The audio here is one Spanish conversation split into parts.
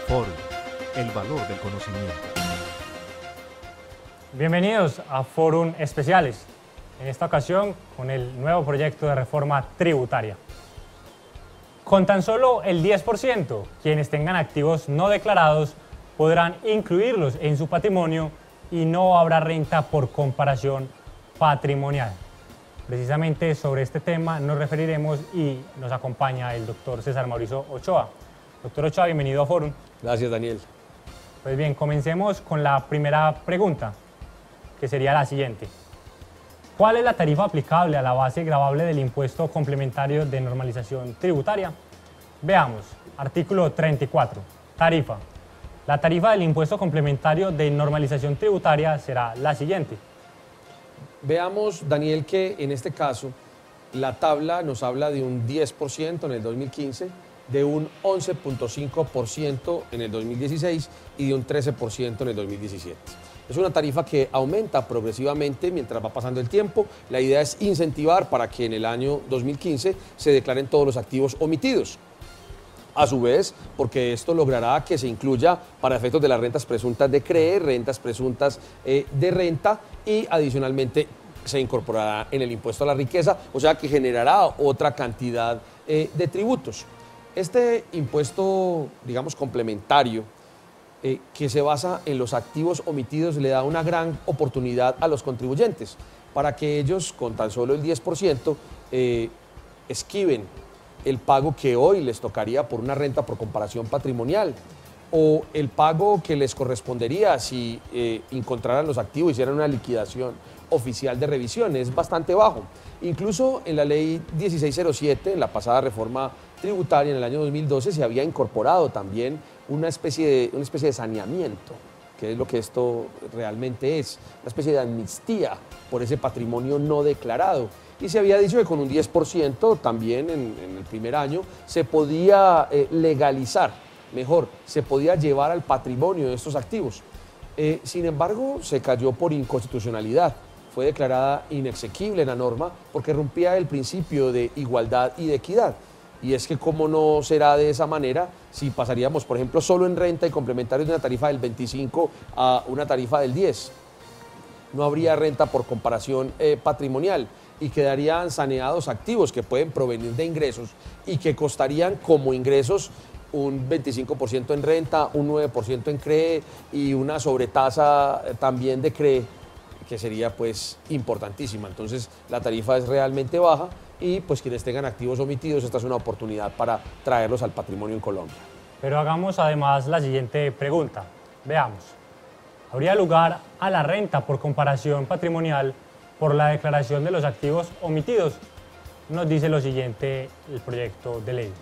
Forum, el valor del conocimiento. Bienvenidos a Forum Especiales, en esta ocasión con el nuevo proyecto de reforma tributaria. Con tan solo el 10%, quienes tengan activos no declarados podrán incluirlos en su patrimonio y no habrá renta por comparación patrimonial. Precisamente sobre este tema nos referiremos y nos acompaña el doctor César Mauricio Ochoa. Doctor Ochoa, bienvenido a Forum. Gracias, Daniel. Pues bien, comencemos con la primera pregunta, que sería la siguiente. ¿Cuál es la tarifa aplicable a la base gravable del impuesto complementario de normalización tributaria? Veamos, artículo 34, tarifa. La tarifa del impuesto complementario de normalización tributaria será la siguiente. Veamos, Daniel, que en este caso la tabla nos habla de un 10% en el 2015, de un 11.5% en el 2016 y de un 13% en el 2017. Es una tarifa que aumenta progresivamente mientras va pasando el tiempo. La idea es incentivar para que en el año 2015 se declaren todos los activos omitidos. A su vez, porque esto logrará que se incluya para efectos de las rentas presuntas de CRE, rentas presuntas de renta y adicionalmente se incorporará en el impuesto a la riqueza, o sea que generará otra cantidad de tributos. Este impuesto, digamos, complementario, que se basa en los activos omitidos, le da una gran oportunidad a los contribuyentes para que ellos, con tan solo el 10%, esquiven el pago que hoy les tocaría por una renta por comparación patrimonial o el pago que les correspondería si encontraran los activos y hicieran una liquidación oficial de revisión. Es bastante bajo. Incluso en la ley 1607, en la pasada reforma tributaria en el año 2012, se había incorporado también una especie de saneamiento, que es lo que esto realmente es, una especie de amnistía por ese patrimonio no declarado. Y se había dicho que con un 10% también en el primer año se podía legalizar, mejor, se podía llevar al patrimonio de estos activos. Sin embargo, se cayó por inconstitucionalidad. Fue declarada inexequible la norma porque rompía el principio de igualdad y de equidad. Y es que cómo no será de esa manera si pasaríamos, por ejemplo, solo en renta y complementarios de una tarifa del 25 a una tarifa del 10. No habría renta por comparación patrimonial y quedarían saneados activos que pueden provenir de ingresos y que costarían como ingresos un 25% en renta, un 9% en CRE y una sobretasa también de CRE, que sería pues importantísima. Entonces la tarifa es realmente baja y pues quienes tengan activos omitidos, esta es una oportunidad para traerlos al patrimonio en Colombia. Pero hagamos además la siguiente pregunta. Veamos. ¿Habría lugar a la renta por comparación patrimonial por la declaración de los activos omitidos? Nos dice lo siguiente el proyecto de ley.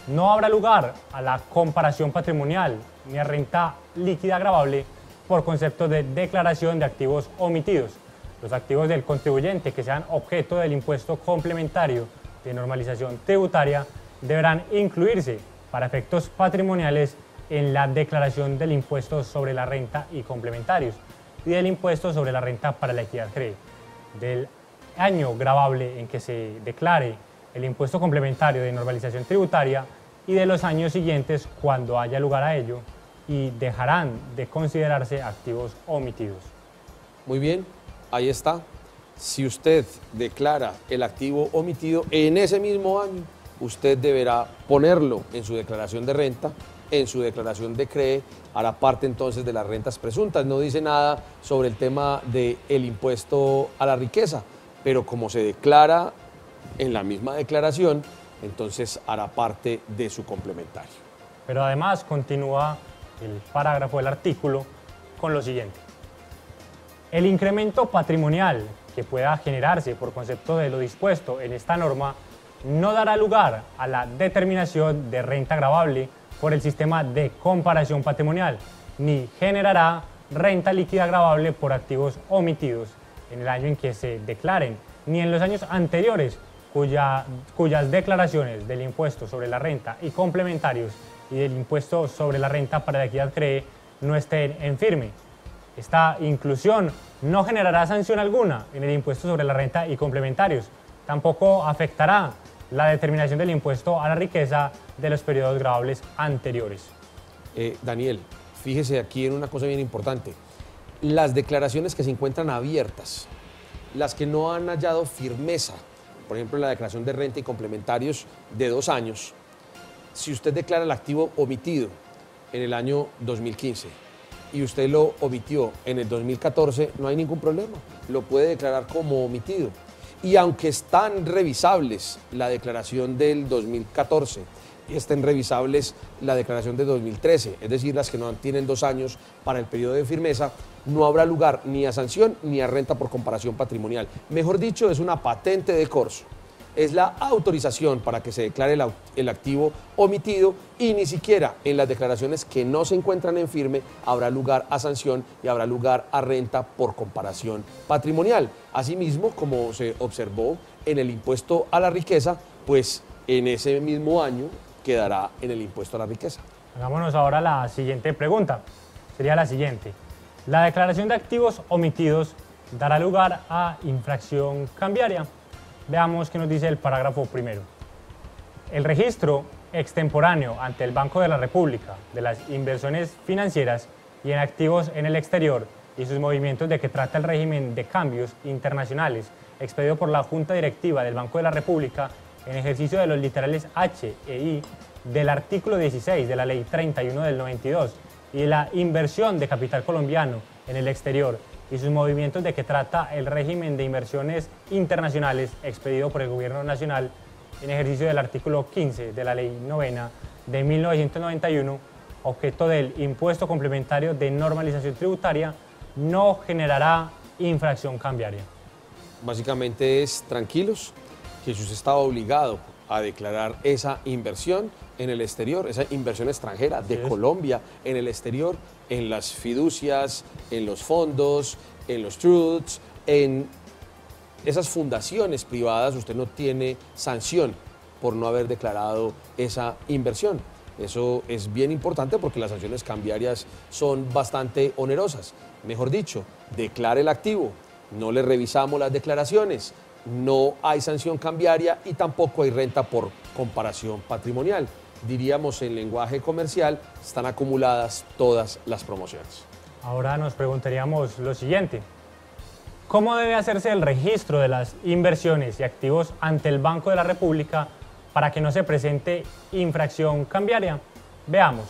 No habrá lugar a la comparación patrimonial ni a renta líquida gravable por concepto de declaración de activos omitidos. Los activos del contribuyente que sean objeto del impuesto complementario de normalización tributaria deberán incluirse para efectos patrimoniales en la declaración del impuesto sobre la renta y complementarios y del impuesto sobre la renta para la equidad CRE, del año gravable en que se declare el impuesto complementario de normalización tributaria y de los años siguientes cuando haya lugar a ello y dejarán de considerarse activos omitidos. Muy bien, ahí está. Si usted declara el activo omitido en ese mismo año, usted deberá ponerlo en su declaración de renta, en su declaración de CRE, hará parte entonces de las rentas presuntas. No dice nada sobre el tema del impuesto a la riqueza, pero como se declara en la misma declaración, entonces hará parte de su complementario. Pero además continúa el parágrafo del artículo con lo siguiente. El incremento patrimonial que pueda generarse por concepto de lo dispuesto en esta norma no dará lugar a la determinación de renta gravable por el sistema de comparación patrimonial, ni generará renta líquida gravable por activos omitidos en el año en que se declaren, ni en los años anteriores cuyas declaraciones del impuesto sobre la renta y complementarios y del impuesto sobre la renta para la equidad CRE no estén en firme. Esta inclusión no generará sanción alguna en el impuesto sobre la renta y complementarios. Tampoco afectará la determinación del impuesto a la riqueza de los periodos gravables anteriores. Daniel, fíjese aquí en una cosa bien importante. Las declaraciones que se encuentran abiertas, las que no han hallado firmeza, por ejemplo, la declaración de renta y complementarios de 2 años, si usted declara el activo omitido en el año 2015 y usted lo omitió en el 2014, no hay ningún problema, lo puede declarar como omitido. Y aunque están revisables la declaración del 2014 y estén revisables la declaración de 2013, es decir, las que no tienen 2 años para el periodo de firmeza, no habrá lugar ni a sanción ni a renta por comparación patrimonial. Mejor dicho, es una patente de corso. Es la autorización para que se declare el activo omitido y ni siquiera en las declaraciones que no se encuentran en firme habrá lugar a sanción y habrá lugar a renta por comparación patrimonial. Asimismo, como se observó en el impuesto a la riqueza, pues en ese mismo año quedará en el impuesto a la riqueza. Hagámonos ahora la siguiente pregunta. Sería la siguiente. ¿La declaración de activos omitidos dará lugar a infracción cambiaria? Veamos qué nos dice el parágrafo primero. El registro extemporáneo ante el Banco de la República de las inversiones financieras y en activos en el exterior y sus movimientos de que trata el régimen de cambios internacionales expedido por la Junta Directiva del Banco de la República en ejercicio de los literales H e I del artículo 16 de la Ley 31 del 92 y de la inversión de capital colombiano en el exterior y sus movimientos de que trata el régimen de inversiones internacionales expedido por el Gobierno Nacional en ejercicio del artículo 15 de la Ley 9 de 1991, objeto del impuesto complementario de normalización tributaria, no generará infracción cambiaria. Básicamente es tranquilos, que si usted está obligado a declarar esa inversión en el exterior, esa inversión extranjera de Colombia en el exterior, en las fiducias, en los fondos, en los trusts, en esas fundaciones privadas, usted no tiene sanción por no haber declarado esa inversión. Eso es bien importante porque las sanciones cambiarias son bastante onerosas. Mejor dicho, declare el activo, no le revisamos las declaraciones, no hay sanción cambiaria y tampoco hay renta por comparación patrimonial. Diríamos en lenguaje comercial, están acumuladas todas las promociones. Ahora nos preguntaríamos lo siguiente. ¿Cómo debe hacerse el registro de las inversiones y activos ante el Banco de la República para que no se presente infracción cambiaria? Veamos.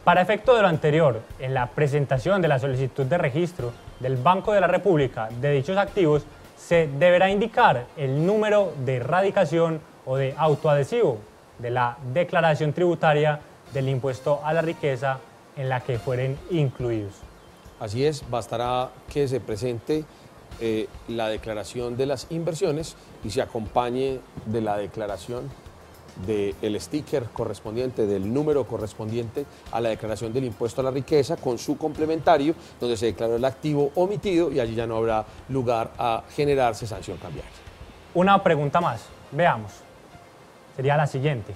Para efecto de lo anterior, en la presentación de la solicitud de registro del Banco de la República de dichos activos, se deberá indicar el número de radicación o de autoadhesivo de la declaración tributaria del impuesto a la riqueza en la que fueren incluidos. Así es, bastará que se presente la declaración de las inversiones y se acompañe de la declaración del sticker correspondiente, del número correspondiente a la declaración del impuesto a la riqueza con su complementario, donde se declaró el activo omitido y allí ya no habrá lugar a generarse sanción cambiaria. Una pregunta más, veamos. Sería la siguiente.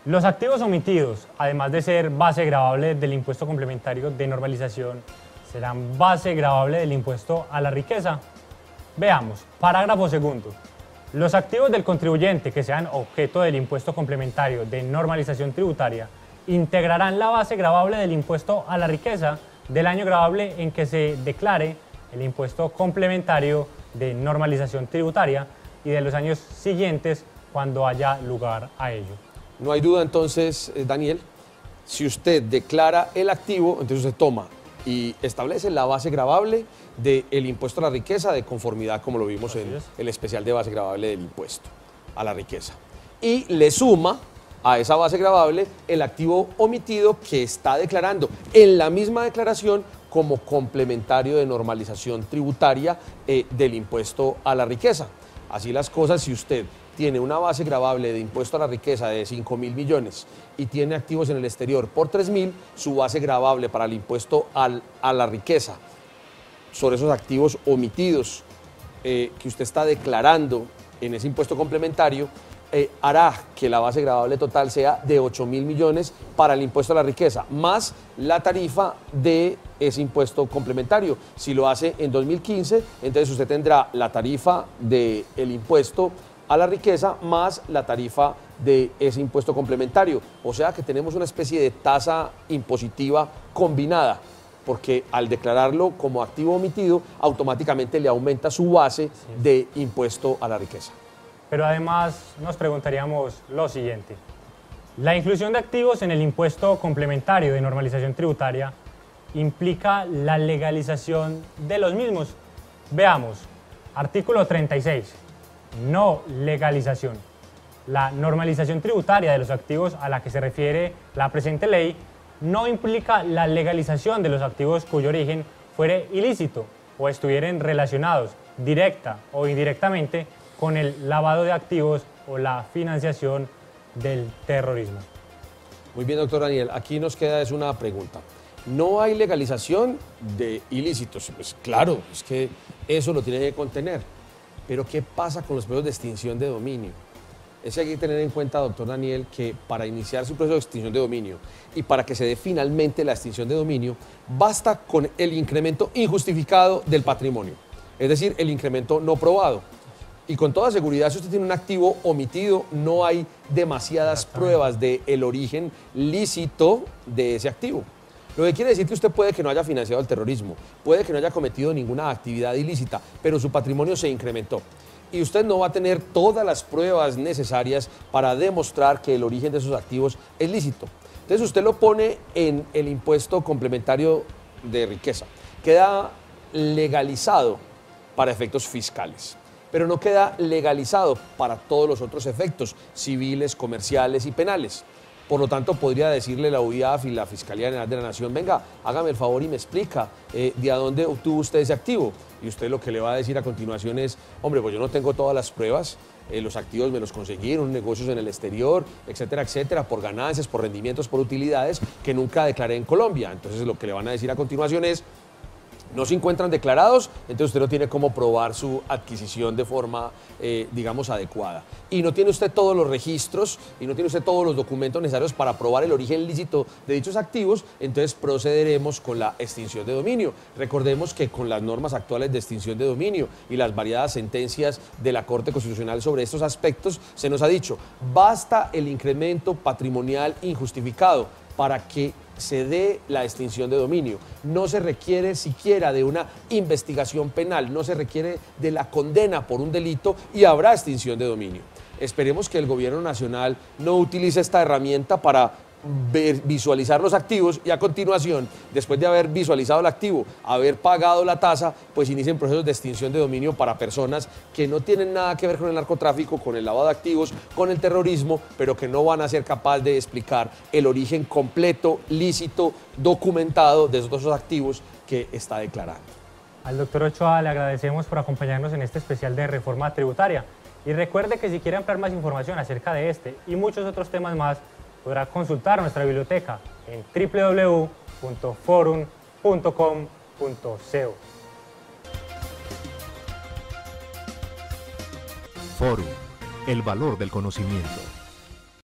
Los activos omitidos, además de ser base gravable del impuesto complementario de normalización, ¿serán base gravable del impuesto a la riqueza? Veamos, parágrafo segundo. Los activos del contribuyente que sean objeto del impuesto complementario de normalización tributaria integrarán la base gravable del impuesto a la riqueza del año gravable en que se declare el impuesto complementario de normalización tributaria y de los años siguientes cuando haya lugar a ello. No hay duda entonces, Daniel, si usted declara el activo, entonces usted toma y establece la base gravable del impuesto a la riqueza de conformidad, como lo vimos en el especial de base gravable del impuesto a la riqueza. Y le suma a esa base gravable el activo omitido que está declarando en la misma declaración como complementario de normalización tributaria del impuesto a la riqueza. Así las cosas, si usted tiene una base gravable de impuesto a la riqueza de 5.000 millones y tiene activos en el exterior por 3.000, su base gravable para el impuesto a la riqueza sobre esos activos omitidos que usted está declarando en ese impuesto complementario hará que la base gravable total sea de 8.000 millones para el impuesto a la riqueza, más la tarifa de ese impuesto complementario. Si lo hace en 2015, entonces usted tendrá la tarifa del impuesto a la riqueza más la tarifa de ese impuesto complementario. O sea que tenemos una especie de tasa impositiva combinada, porque al declararlo como activo omitido, automáticamente le aumenta su base de impuesto a la riqueza. Pero además nos preguntaríamos lo siguiente. La inclusión de activos en el impuesto complementario de normalización tributaria implica la legalización de los mismos. Veamos, artículo 36, no legalización. La normalización tributaria de los activos a la que se refiere la presente ley no implica la legalización de los activos cuyo origen fuere ilícito o estuvieran relacionados directa o indirectamente con el lavado de activos o la financiación del terrorismo. Muy bien, doctor Daniel, aquí nos queda es una pregunta. ¿No hay legalización de ilícitos? Pues claro, es que eso lo tiene que contener. Pero ¿qué pasa con los procesos de extinción de dominio? Es que hay que tener en cuenta, doctor Daniel, que para iniciar su proceso de extinción de dominio y para que se dé finalmente la extinción de dominio, basta con el incremento injustificado del patrimonio, es decir, el incremento no probado. Y con toda seguridad, si usted tiene un activo omitido, no hay demasiadas pruebas del origen lícito de ese activo. Lo que quiere decir que usted puede que no haya financiado el terrorismo, puede que no haya cometido ninguna actividad ilícita, pero su patrimonio se incrementó. Y usted no va a tener todas las pruebas necesarias para demostrar que el origen de esos activos es lícito. Entonces usted lo pone en el impuesto complementario de riqueza. Queda legalizado para efectos fiscales, pero no queda legalizado para todos los otros efectos civiles, comerciales y penales. Por lo tanto, podría decirle la UIAF y la Fiscalía General de la Nación, venga, hágame el favor y me explica de a dónde obtuvo usted ese activo. Y usted lo que le va a decir a continuación es, hombre, pues yo no tengo todas las pruebas, los activos me los conseguí, negocios en el exterior, etcétera, etcétera, por ganancias, por rendimientos, por utilidades que nunca declaré en Colombia. Entonces lo que le van a decir a continuación es, no se encuentran declarados, entonces usted no tiene cómo probar su adquisición de forma, digamos, adecuada. Y no tiene usted todos los registros y no tiene usted todos los documentos necesarios para probar el origen lícito de dichos activos, entonces procederemos con la extinción de dominio. Recordemos que con las normas actuales de extinción de dominio y las variadas sentencias de la Corte Constitucional sobre estos aspectos, se nos ha dicho, basta el incremento patrimonial injustificado para que se dé la extinción de dominio. No se requiere siquiera de una investigación penal, no se requiere de la condena por un delito y habrá extinción de dominio. Esperemos que el gobierno nacional no utilice esta herramienta para visualizar los activos y a continuación, después de haber visualizado el activo, haber pagado la tasa, pues inicien procesos de extinción de dominio para personas que no tienen nada que ver con el narcotráfico, con el lavado de activos, con el terrorismo, pero que no van a ser capaces de explicar el origen completo, lícito, documentado de esos activos que está declarando. Al doctor Ochoa le agradecemos por acompañarnos en este especial de reforma tributaria. Y recuerde que si quiere ampliar más información acerca de este y muchos otros temas más, podrá consultar nuestra biblioteca en www.forum.com.co. Forum, el valor del conocimiento.